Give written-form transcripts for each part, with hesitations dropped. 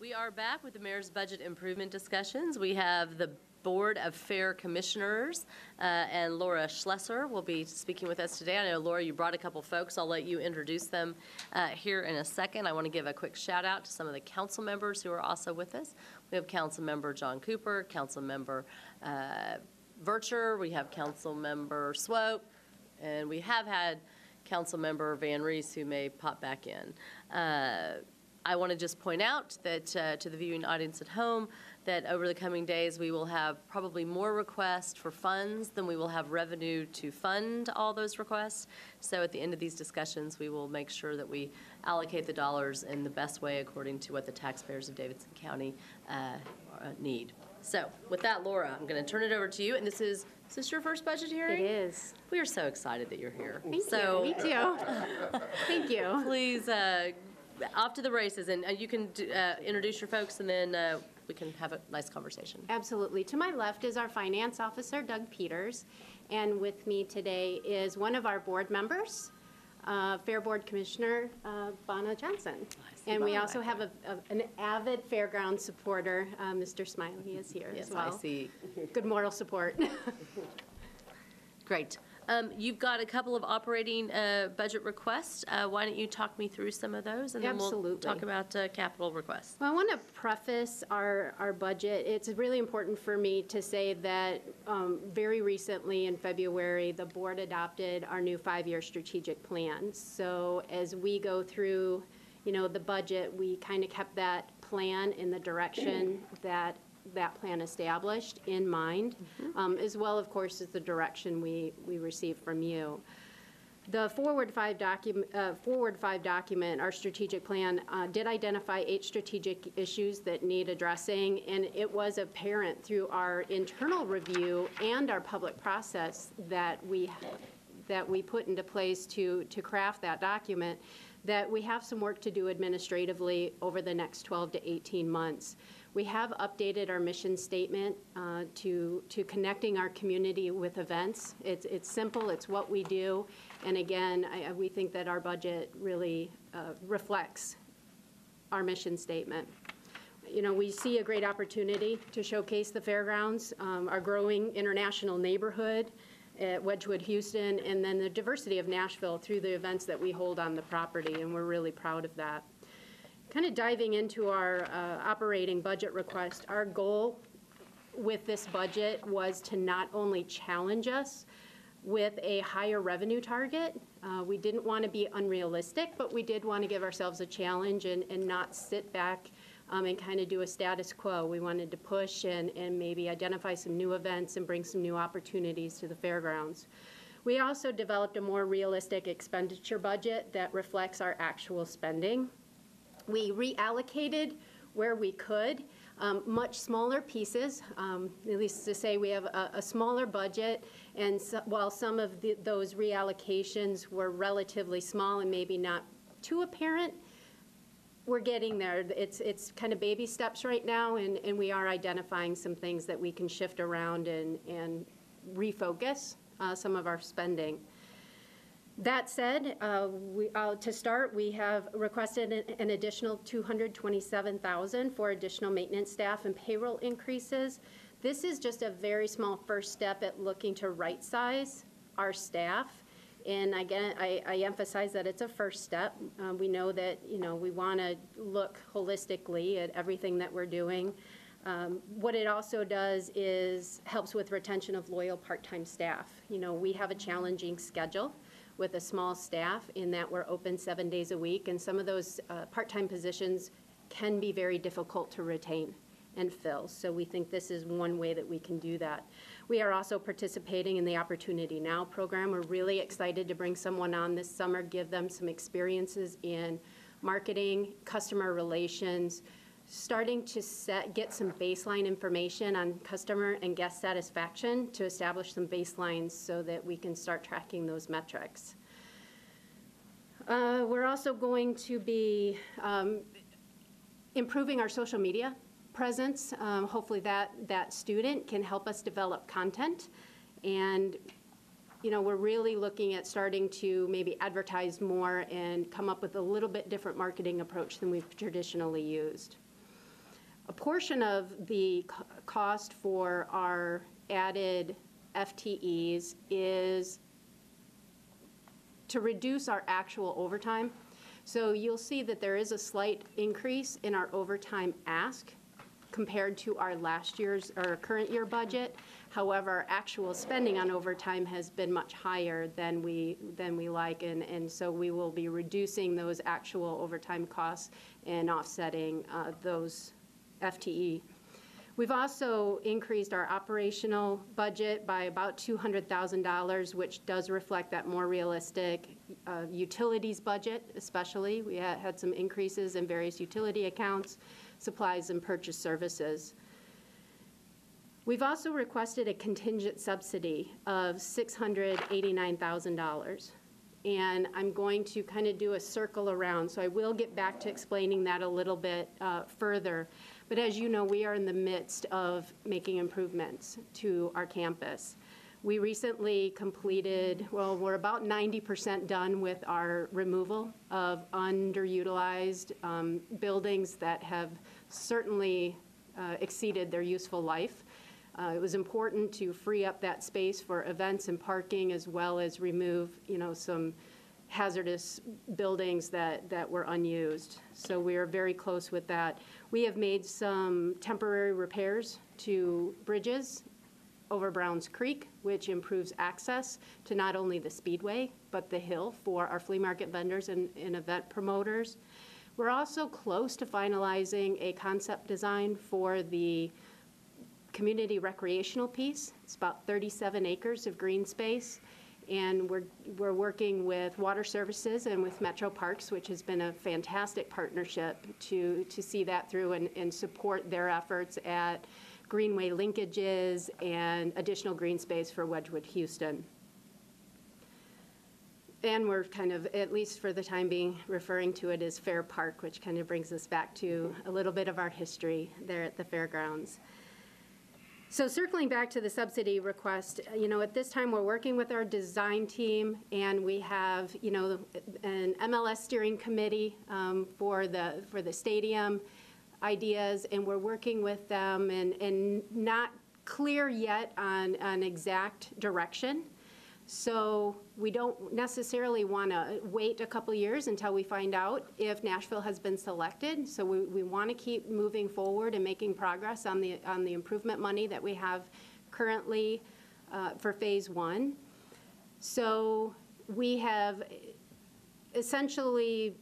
We are back with the Mayor's Budget Improvement Discussions. We have the Board of Fair Commissioners, and Laura Schlesser will be speaking with us today. I know, Laura, you brought a couple folks. I'll let you introduce them here in a second. I want to give a quick shout out to some of the council members who are also with us. We have Council Member John Cooper, Council Member Vercher, we have Council Member Swope, and we have had Council Member Van Rees who may pop back in. I want to just point out that to the viewing audience at home that over the coming days we will have probably more requests for funds than we will have revenue to fund all those requests. So at the end of these discussions, we will make sure that we allocate the dollars in the best way according to what the taxpayers of Davidson County need. So with that, Laura, I'm going to turn it over to you. And is this your first budget hearing? It is. We are so excited that you're here. Thank you. Me too. Thank you. Please, off to the races, and you can introduce your folks, and then we can have a nice conversation. Absolutely. To my left is our finance officer, Doug Peters, and with me today is one of our board members, Fair Board Commissioner Bonna Johnson. And we also have an avid Fairgrounds supporter, Mr. Smiley is here as well. Yes, I see. Good moral support. Great. You've got a couple of operating budget requests. Why don't you talk me through some of those, and then we'll talk about capital requests. Well, I want to preface our budget. It's really important for me to say that very recently in February, the board adopted our new 5-year strategic plan. So as we go through, the budget, we kind of kept that plan in the direction that plan established in mind, as well, of course, as the direction we received from you. The Forward 5 document, our strategic plan, did identify 8 strategic issues that need addressing, and it was apparent through our internal review and our public process that we put into place to craft that document, that we have some work to do administratively over the next 12 to 18 months. We have updated our mission statement to connecting our community with events. It's simple, it's what we do, and again, we think that our budget really reflects our mission statement. We see a great opportunity to showcase the Fairgrounds, our growing international neighborhood at Wedgwood, Houston, and then the diversity of Nashville through the events that we hold on the property, and we're really proud of that. Kind of diving into our operating budget request, our goal with this budget was to not only challenge us with a higher revenue target. We didn't want to be unrealistic, but we did want to give ourselves a challenge and not sit back and kind of do a status quo. We wanted to push and maybe identify some new events and bring some new opportunities to the Fairgrounds. We also developed a more realistic expenditure budget that reflects our actual spending. We reallocated where we could, much smaller pieces, at least to say we have a smaller budget, and while some of those reallocations were relatively small and maybe not too apparent, we're getting there. It's kind of baby steps right now, and we are identifying some things that we can shift around and refocus some of our spending. That said, to start, we have requested an additional $227,000 for additional maintenance staff and payroll increases. This is just a very small first step at looking to right-size our staff. And again, I emphasize that it's a first step. We know that we want to look holistically at everything that we're doing. What it also does is helps with retention of loyal part-time staff. We have a challenging schedule with a small staff in that we're open 7 days a week, and some of those part-time positions can be very difficult to retain and fill. So we think this is one way that we can do that. We are also participating in the Opportunity Now program. We're really excited to bring someone on this summer, give them some experiences in marketing, customer relations, starting to get some baseline information on customer and guest satisfaction to establish some baselines so that we can start tracking those metrics. We're also going to be improving our social media presence. Hopefully that student can help us develop content, and we're really looking at starting to maybe advertise more and come up with a little bit different marketing approach than we've traditionally used. A portion of the cost for our added FTEs is to reduce our actual overtime. So you'll see that there is a slight increase in our overtime ask compared to our current year budget. However, our actual spending on overtime has been much higher than we like, and so we will be reducing those actual overtime costs and offsetting those FTE. We've also increased our operational budget by about $200,000, which does reflect that more realistic utilities budget, especially. We had some increases in various utility accounts, supplies, and purchase services. We've also requested a contingent subsidy of $689,000. And I'm going to kind of do a circle around, so I will get back to explaining that a little bit further. But as you know, we are in the midst of making improvements to our campus. We recently completed, well, we're about 90% done with our removal of underutilized buildings that have certainly exceeded their useful life. It was important to free up that space for events and parking, as well as remove, some hazardous buildings that were unused. So we are very close with that. We have made some temporary repairs to bridges over Browns Creek, which improves access to not only the Speedway, but the hill for our flea market vendors and event promoters. We're also close to finalizing a concept design for the community recreational piece. It's about 37 acres of green space. And we're working with Water Services and with Metro Parks, which has been a fantastic partnership to see that through and support their efforts at greenway linkages and additional green space for Wedgwood Houston. And we're kind of, at least for the time being, referring to it as Fair Park, which kind of brings us back to a little bit of our history there at the Fairgrounds. So circling back to the subsidy request, at this time we're working with our design team, and we have, an MLS steering committee for the stadium ideas, and we're working with them and not clear yet on exact direction. So we don't necessarily want to wait a couple years until we find out if Nashville has been selected. So we want to keep moving forward and making progress on the improvement money that we have currently for Phase 1. So we have essentially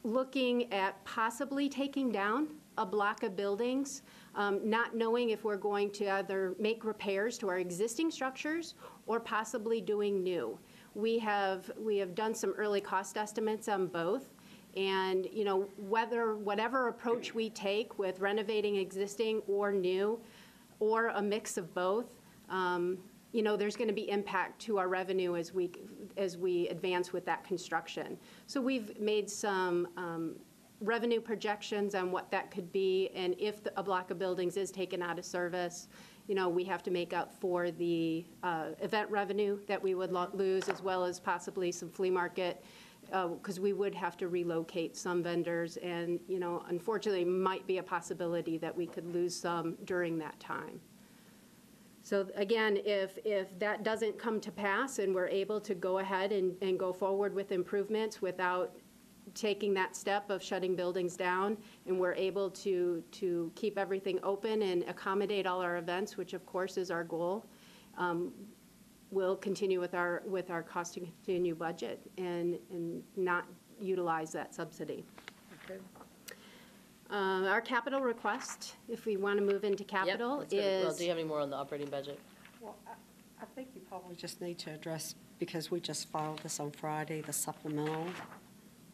looking at possibly taking down a block of buildings, not knowing if we're going to either make repairs to our existing structures or possibly doing new. We have done some early cost estimates on both, and whatever approach we take with renovating existing or new, or a mix of both, there's going to be impact to our revenue as we advance with that construction. So we've made some revenue projections on what that could be, and if a block of buildings is taken out of service, we have to make up for the event revenue that we would lose, as well as possibly some flea market, because we would have to relocate some vendors, and unfortunately might be a possibility that we could lose some during that time. So again, if that doesn't come to pass and we're able to go ahead and go forward with improvements without taking that step of shutting buildings down, and we're able to keep everything open and accommodate all our events, which of course is our goal, we'll continue with our cost to continue budget and not utilize that subsidy. Okay. Our capital request, if we want to move into capital, is... Well, do you have any more on the operating budget? Well, I think you probably just need to address, because we just filed this on Friday, the supplemental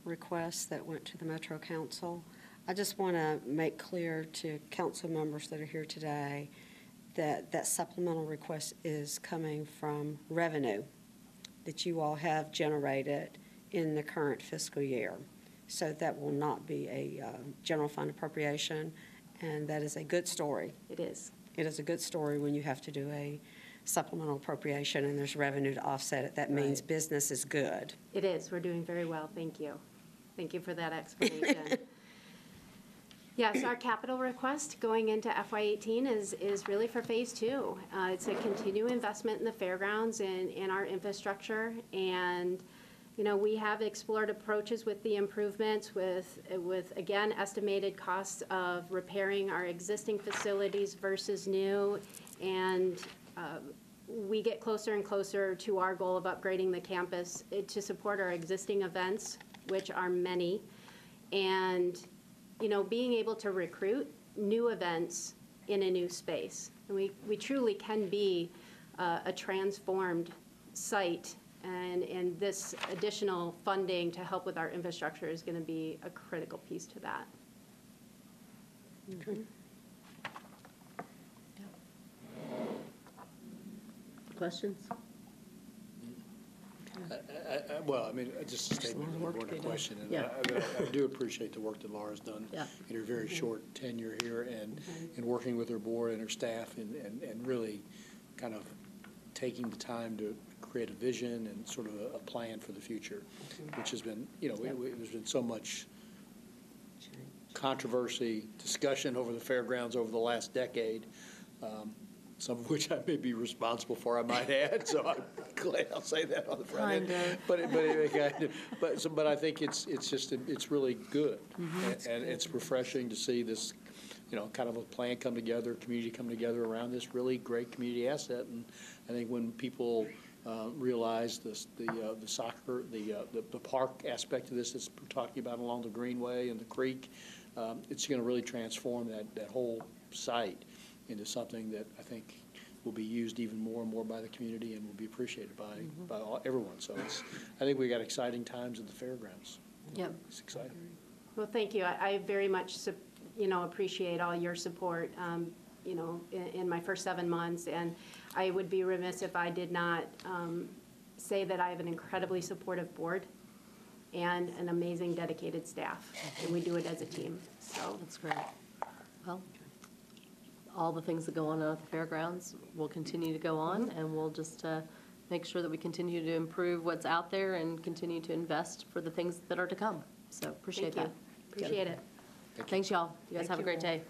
request that went to the Metro Council. I just want to make clear to council members that are here today that that supplemental request is coming from revenue that you all have generated in the current fiscal year. So that will not be a general fund appropriation, and that is a good story. It is. It is a good story when you have to do a supplemental appropriation and there's revenue to offset it. That means business is good. It is. We're doing very well. Thank you. Thank you for that explanation. Yes, our capital request going into FY18 is really for Phase 2. It's a continued investment in the fairgrounds and in our infrastructure. And, you know, we have explored approaches with the improvements with again, estimated costs of repairing our existing facilities versus new. And we get closer and closer to our goal of upgrading the campus to support our existing events, which are many. And you know, being able to recruit new events in a new space. And we truly can be a transformed site, and this additional funding to help with our infrastructure is going to be a critical piece to that. Okay. Questions? Well, I mean, just a statement, more than a question. And Yeah. I do appreciate the work that Laura's done Yeah. in her very short tenure here and in working with her board and her staff and really kind of taking the time to create a vision and sort of a plan for the future, which has been, you know, there's been so much controversy, discussion over the fairgrounds over the last decade. Some of which I may be responsible for, I might add, so I'm glad I'll say that on the front end. But I think it's really good, and it's refreshing to see this, you know, kind of a plan come together, community come together around this really great community asset. And I think when people realize the soccer, the park aspect of this, that's we're talking about along the Greenway and the creek, it's going to really transform that whole site into something that I think will be used even more and more by the community and will be appreciated by everyone. So I think we got exciting times at the fairgrounds. Yep. It's exciting. Well, thank you. I very much, you know, appreciate all your support, you know, in my first 7 months. And I would be remiss if I did not say that I have an incredibly supportive board and an amazing dedicated staff. And we do it as a team, so. That's great. Well, all the things that go on at the fairgrounds will continue to go on, and we'll just make sure that we continue to improve what's out there and continue to invest for the things that are to come. So appreciate Thank that. you. Appreciate it. Thanks, y'all. You guys Thank have a you great all. day.